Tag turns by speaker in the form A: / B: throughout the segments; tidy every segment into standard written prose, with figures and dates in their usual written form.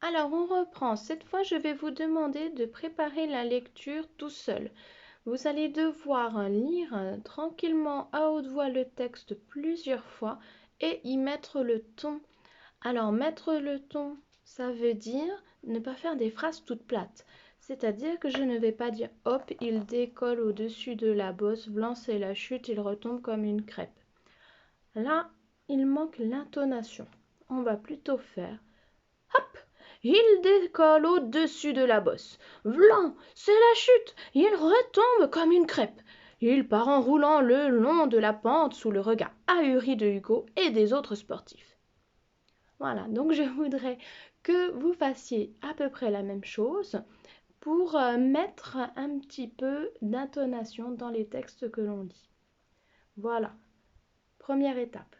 A: Alors, on reprend. Cette fois, je vais vous demander de préparer la lecture tout seul. Vous allez devoir lire tranquillement à haute voix le texte plusieurs fois et y mettre le ton. Alors, mettre le ton, ça veut dire ne pas faire des phrases toutes plates. C'est-à-dire que je ne vais pas dire hop, il décolle au-dessus de la bosse, blanc c'est la chute, il retombe comme une crêpe. Là, il manque l'intonation. On va plutôt faire hop, il décolle au-dessus de la bosse. Vlan, c'est la chute, il retombe comme une crêpe. Il part en roulant le long de la pente sous le regard ahuri de Hugo et des autres sportifs. Voilà, donc je voudrais que vous fassiez à peu près la même chose pour mettre un petit peu d'intonation dans les textes que l'on lit. Voilà, première étape.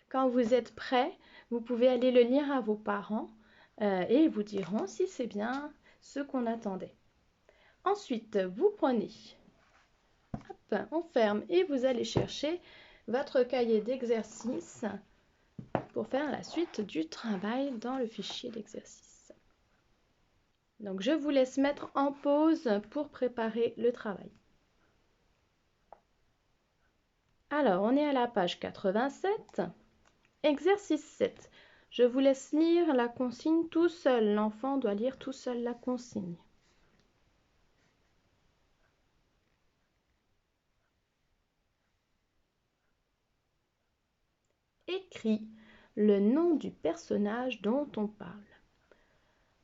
A: Quand vous êtes prêt, vous pouvez aller le lire à vos parents et ils vous diront si c'est bien ce qu'on attendait. Ensuite, vous prenez, hop, on ferme et vous allez chercher votre cahier d'exercice pour faire la suite du travail dans le fichier d'exercice. Donc, je vous laisse mettre en pause pour préparer le travail. Alors, on est à la page 87. Exercice 7. Je vous laisse lire la consigne tout seul. L'enfant doit lire tout seul la consigne. Écris le nom du personnage dont on parle.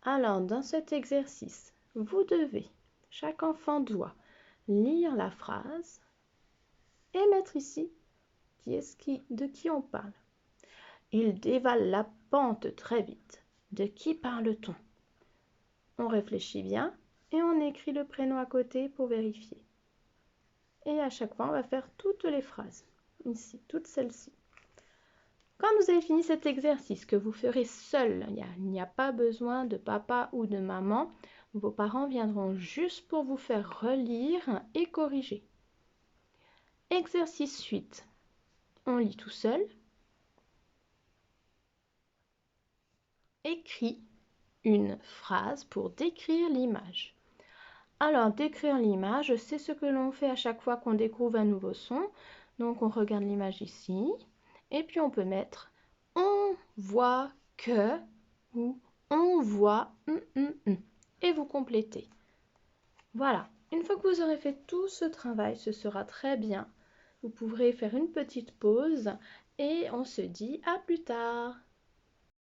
A: Alors, dans cet exercice, chaque enfant doit lire la phrase et mettre ici de qui on parle. Il dévale la pente très vite. De qui parle-t-on? On réfléchit bien et on écrit le prénom à côté pour vérifier. Et à chaque fois, on va faire toutes les phrases. Ici, toutes celles-ci. Quand vous avez fini cet exercice que vous ferez seul, il n'y a pas besoin de papa ou de maman, vos parents viendront juste pour vous faire relire et corriger. Exercice 8. On lit tout seul. Écris une phrase pour décrire l'image. Alors, décrire l'image, c'est ce que l'on fait à chaque fois qu'on découvre un nouveau son. Donc, on regarde l'image ici. Et puis, on peut mettre « on voit que » ou « on voit ». Et vous complétez. Voilà. Une fois que vous aurez fait tout ce travail, ce sera très bien. Vous pourrez faire une petite pause et on se dit à plus tard.